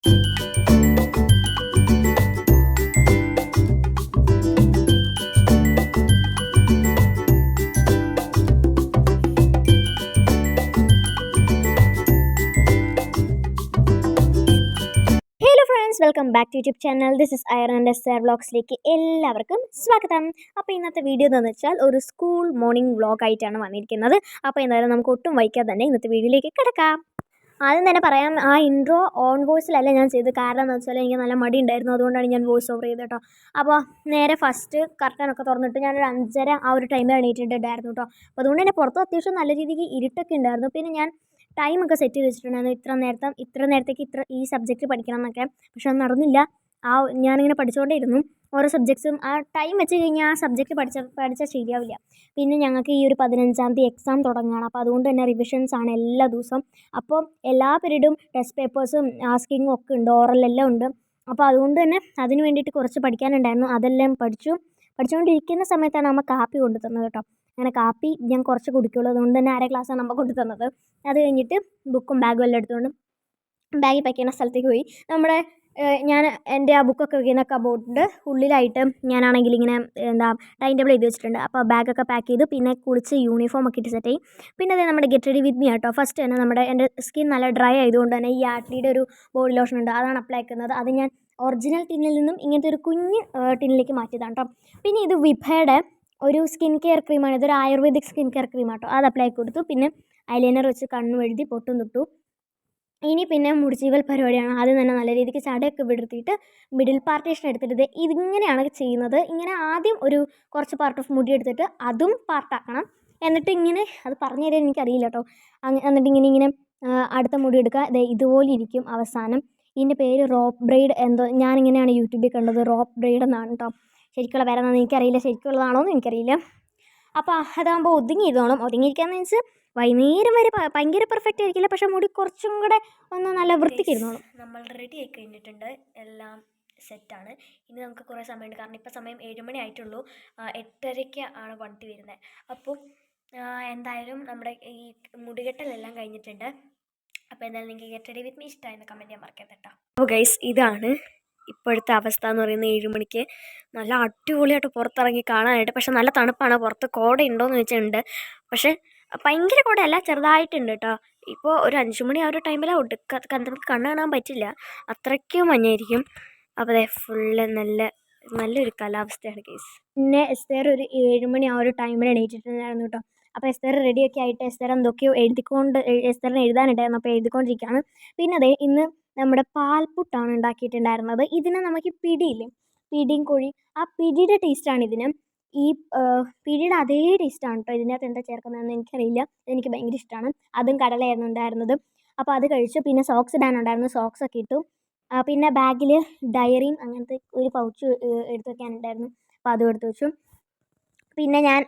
Welcome back to YouTube channel. This is Irene and S R വ്ളോഗ്സിലേക്ക് എല്ലാവർക്കും സ്വാഗതം. അപ്പോൾ ഇന്നത്തെ വീഡിയോ എന്ന് വെച്ചാൽ ഒരു സ്കൂൾ മോർണിംഗ് വ്ളോഗ് ആയിട്ടാണ് വന്നിരിക്കുന്നത്. അപ്പോൾ എന്തായാലും നമുക്ക് ഒട്ടും വൈകാതെ തന്നെ ഇന്നത്തെ വീഡിയോയിലേക്ക് കിടക്കാം. ആദ്യം തന്നെ പറയാം, ആ ഇൻട്രോ ഓൺ വോയിസിലല്ല ഞാൻ ചെയ്തത്. കാരണം എന്ന് വെച്ചാൽ എനിക്ക് നല്ല മടി ഉണ്ടായിരുന്നു, അതുകൊണ്ടാണ് ഞാൻ വോയിസ് ഓവർ ചെയ്തത് കേട്ടോ. അപ്പോൾ നേരെ ഫസ്റ്റ് കർട്ടനൊക്കെ തുറന്നിട്ട് ഞാനൊരു 5:30 ആ ഒരു ടൈമിൽ എണീറ്റിട്ടുണ്ടായിരുന്നു കേട്ടോ. അപ്പോൾ അതുകൊണ്ട് തന്നെ പുറത്ത് അത്യാവശ്യം നല്ല രീതിക്ക് ഇരുട്ടൊക്കെ ഉണ്ടായിരുന്നു. പിന്നെ ഞാൻ ടൈമൊക്കെ സെറ്റ് ചെയ്ത് വെച്ചിട്ടുണ്ടായിരുന്നു, ഇത്ര നേരത്തേക്ക് ഈ സബ്ജക്റ്റ് പഠിക്കണം എന്നൊക്കെ. പക്ഷെ അത് നടന്നില്ല. ഞാനിങ്ങനെ പഠിച്ചുകൊണ്ടേയിരുന്നു ഓരോ സബ്ജക്ട്സും. ആ ടൈം വെച്ച് കഴിഞ്ഞാൽ ആ സബ്ജക്റ്റ് പഠിച്ചാൽ ശരിയാവില്ല. പിന്നെ ഞങ്ങൾക്ക് ഈ ഒരു 15-ാം തീയതി എക്സാം തുടങ്ങുകയാണ്. അപ്പോൾ അതുകൊണ്ട് തന്നെ റിവിഷൻസ് ആണ് എല്ലാ ദിവസവും. അപ്പോൾ എല്ലാ പീരീഡും ടെസ്റ്റ് പേപ്പേഴ്സും ആസ്കിങ്ങും ഒക്കെ ഉണ്ട്, ഓറലെല്ലാം ഉണ്ട്. അപ്പോൾ അതുകൊണ്ട് തന്നെ അതിന് വേണ്ടിയിട്ട് കുറച്ച് പഠിക്കാനുണ്ടായിരുന്നു. അതെല്ലാം പഠിച്ചുകൊണ്ടിരിക്കുന്ന സമയത്താണ് അമ്മ കാപ്പി കൊണ്ടു തന്നത് കേട്ടോ. അങ്ങനെ കാപ്പി ഞാൻ കുറച്ച് കുടിക്കുള്ളൂ, അതുകൊണ്ട് തന്നെ അര ഗ്ലാസ്സാണ് അമ്മ കൊണ്ടു തന്നത്. അത് കഴിഞ്ഞിട്ട് ബുക്കും ബാഗും എല്ലാം എടുത്തുകൊണ്ട് ബാഗിൽ പാക്ക് ചെയ്യുന്ന സ്ഥലത്തേക്ക് പോയി. ഞാൻ എൻ്റെ ആ ബുക്കൊക്കെ വയ്ക്കുന്ന കബോർഡിൻ്റെ ഉള്ളിലായിട്ട് ഞാനാണെങ്കിൽ ഇങ്ങനെ ടൈം ടേബിൾ എഴുതി വെച്ചിട്ടുണ്ട്. അപ്പോൾ ബാഗൊക്കെ പാക്ക് ചെയ്തു. പിന്നെ കുളിച്ച് യൂണിഫോം ഒക്കെ ഇട്ട് സെറ്റ് ചെയ്യും. പിന്നെ അതേ നമ്മുടെ ഗെറ്റ് റെഡി വിത്ത് മീ കേട്ടോ. ഫസ്റ്റ് തന്നെ എൻ്റെ സ്കിൻ നല്ല ഡ്രൈ ആയതുകൊണ്ട് തന്നെ ഈ ആട്ലിയുടെ ഒരു ബോഡി ലോഷൻ ഉണ്ട്, അതാണ് അപ്ലൈ ആക്കുന്നത്. അത് ഞാൻ ഒറിജിനൽ ടിന്നിൽ നിന്നും ഇങ്ങനത്തെ ഒരു കുഞ്ഞ് ടിന്നിലേക്ക് മാറ്റിയതാണ് കേട്ടോ. പിന്നെ ഇത് വിഭയുടെ ഒരു സ്കിൻ കെയർ ക്രീമാണ്. ഇതൊരു ആയുർവേദിക് സ്കിൻ കെയർ ക്രീമാട്ടോ. അത് അപ്ലൈ കൊടുത്തു. പിന്നെ ഐലൈനർ വെച്ച് കണ്ണു എഴുതി പൊട്ടും തൊട്ടു. ഇനി പിന്നെ മുടിച്ചീവൽ പരിപാടിയാണ്. ആദ്യം തന്നെ നല്ല രീതിക്ക് ചടയൊക്കെ വിടർത്തിയിട്ട് മിഡിൽ പാർട്ടേഷൻ എടുത്തിട്ട് ഇതിങ്ങനെയാണ് ചെയ്യുന്നത്. ഇങ്ങനെ ആദ്യം ഒരു കുറച്ച് പാർട്ട് ഓഫ് മുടി എടുത്തിട്ട് അതും പാർട്ടാക്കണം. എന്നിട്ട് ഇങ്ങനെ, അത് പറഞ്ഞു തരാൻ എനിക്കറിയില്ല കേട്ടോ. എന്നിട്ട് ഇങ്ങനെ അടുത്ത മുടി എടുക്കുക. ഇതുപോലെ ഇരിക്കും അവസാനം. ഇതിൻ്റെ പേര് റോപ്പ് ബ്രെയ്ഡ് എന്തോ, ഞാനിങ്ങനെയാണ് യൂട്യൂബിൽ കണ്ടത്. റോപ്പ് ബ്രെയ്ഡ് എന്നാണ് കേട്ടോ. ശരിക്കുള്ള പേര് എന്താണെന്ന് എനിക്കറിയില്ല, ശരിക്കുള്ളതാണോ എന്ന് എനിക്കറിയില്ല. അപ്പോൾ അതാകുമ്പോൾ ഒതുങ്ങിയിരുന്നോളും. ഒതുങ്ങിയിരിക്കാന്ന് വെച്ച് വൈകുന്നേരം വരെ ഭയങ്കര പെർഫെക്റ്റ് ആയിരിക്കില്ല, പക്ഷേ മുടി കുറച്ചും കൂടെ ഒന്ന് നല്ല വൃത്തിക്കിരുന്നോളും. നമ്മൾ റെഡി ആയി കഴിഞ്ഞിട്ടുണ്ട്, എല്ലാം സെറ്റാണ്. ഇനി നമുക്ക് കുറേ സമയമുണ്ട്, കാരണം ഇപ്പോൾ സമയം 7 മണി ആയിട്ടുള്ളൂ. 8:30 ആണ് വണ്ടി വരുന്നത്. അപ്പോൾ എന്തായാലും നമ്മുടെ ഈ മുടികെട്ടലെല്ലാം കഴിഞ്ഞിട്ടുണ്ട്. അപ്പോൾ എന്തായാലും നിങ്ങൾക്ക് ഗെറ്റ് റെഡി വിത്ത് മീ ഇഷ്ടമായെന്ന് കമൻറ്റ് ചെയ്യാൻ മറക്കരുത് കേട്ടോ. അപ്പോൾ ഗൈസ്, ഇതാണ് ഇപ്പോഴത്തെ അവസ്ഥ എന്ന് പറയുന്നത്. 7 മണിക്ക് നല്ല അടിപൊളിയായിട്ട് പുറത്തിറങ്ങി കാണാനായിട്ട്. പക്ഷെ നല്ല തണുപ്പാണ്. പുറത്ത് കോട ഉണ്ടോയെന്ന് വെച്ചിട്ടുണ്ട്, പക്ഷേ ഭയങ്കര കോടയല്ല, ചെറുതായിട്ടുണ്ട് കേട്ടോ. ഇപ്പോൾ ഒരു 5 മണി ആ ഒരു ടൈമിൽ നമുക്ക് കണ്ണ് കാണാൻ പറ്റില്ല, അത്രയ്ക്കും മഞ്ഞായിരിക്കും. അപ്പോൾ അതെ, ഫുള്ള് നല്ലൊരു കാലാവസ്ഥയാണ് കേസ്. പിന്നെ എസ്തേർ ഒരു 7 മണി ആ ഒരു ടൈമിൽ എണീറ്റിട്ടുണ്ടായിരുന്നു കേട്ടോ. അപ്പോൾ എസ്തേർ റെഡിയൊക്കെ ആയിട്ട് എസ്തേർ എന്തൊക്കെയോ എസ്തേറിന് എഴുതാനുണ്ടായിരുന്നു, അപ്പോൾ എഴുതിക്കൊണ്ടിരിക്കുകയാണ്. പിന്നെ അതെ, ഇന്ന് നമ്മുടെ പാൽപ്പുട്ടാണ് ഉണ്ടാക്കിയിട്ടുണ്ടായിരുന്നത്. ഇതിന് നമുക്ക് പിടിയും കോഴി, ആ പിടിയുടെ ടേസ്റ്റാണ് ഇതിന്. ഈ പിടിയുടെ അതേ ടേസ്റ്റാണ് കേട്ടോ. ഇതിനകത്ത് എന്താ ചേർക്കുന്നതെന്ന് എനിക്കറിയില്ല, എനിക്ക് ഭയങ്കര ഇഷ്ടമാണ്. അതും കടലയായിരുന്നു ഉണ്ടായിരുന്നത്. അപ്പോൾ അത് കഴിച്ചു. പിന്നെ സോക്സ് ഇടാനുണ്ടായിരുന്നു, സോക്സൊക്കെ ഇട്ടു. പിന്നെ ബാഗിൽ ഡയറിയും അങ്ങനത്തെ ഒരു പൗച്ച് എടുത്ത് വെക്കാനുണ്ടായിരുന്നു, അപ്പോൾ അതും എടുത്ത് വെച്ചു. പിന്നെ ഞാൻ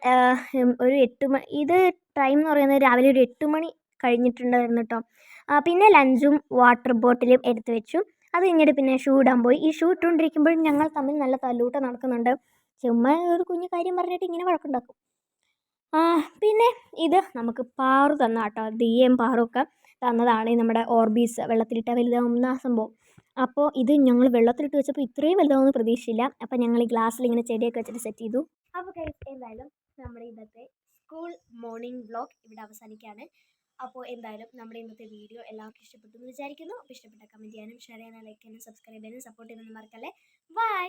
ഒരു 8 മണി, ഇത് ടൈം എന്ന് പറയുന്നത് രാവിലെ ഒരു 8 മണി കഴിഞ്ഞിട്ടുണ്ടായിരുന്നു കേട്ടോ. പിന്നെ ലഞ്ചും വാട്ടർ ബോട്ടിലും എടുത്ത് വെച്ചു. അത് കഴിഞ്ഞിട്ട് പിന്നെ ഷൂ ഇടാൻ പോയി. ഈ ഷൂ ഇട്ടുകൊണ്ടിരിക്കുമ്പോഴും ഞങ്ങൾ തമ്മിൽ നല്ല തല്ലൂട്ടം നടക്കുന്നുണ്ട്. ചുമ്മാ ഒരു കുഞ്ഞു കാര്യം പറഞ്ഞിട്ട് ഇങ്ങനെ വഴക്കുണ്ടാക്കും. പിന്നെ ഇത് നമുക്ക് പാറു തന്ന കേട്ടോ. ദിയയും പാറുമൊക്കെ തന്നതാണ് നമ്മുടെ ഓർബീസ്, വെള്ളത്തിലിട്ട വലുതാവുന്ന ആ സംഭവം. അപ്പോൾ ഇത് ഞങ്ങൾ വെള്ളത്തിലിട്ട് വെച്ചപ്പോൾ ഇത്രയും വലുതാവുമെന്ന് പ്രതീക്ഷിച്ചില്ല. അപ്പോൾ ഞങ്ങൾ ഈ ഗ്ലാസ്സിൽ ഇങ്ങനെ ചെടിയൊക്കെ വെച്ചിട്ട് സെറ്റ് ചെയ്തു. അപ്പോൾ എന്തായാലും നമ്മുടെ ഇന്നത്തെ സ്കൂൾ മോർണിംഗ് വ്ളോഗ് ഇവിടെ അവസാനിക്കുകയാണ്. അപ്പോൾ എന്തായാലും നമ്മുടെ ഇന്നത്തെ വീഡിയോ എല്ലാവർക്കും ഇഷ്ടപ്പെട്ടു എന്ന് വിചാരിക്കുന്നു. അപ്പോൾ ഇഷ്ടപ്പെട്ട കമൻറ്റ് ചെയ്യാനും ഷെയർ ചെയ്യാനും ലൈക്ക് ചെയ്യാനും സബ്സ്ക്രൈബ് ചെയ്യാനും സപ്പോർട്ട് ചെയ്യാനും മറക്കല്ലേ. ബൈ.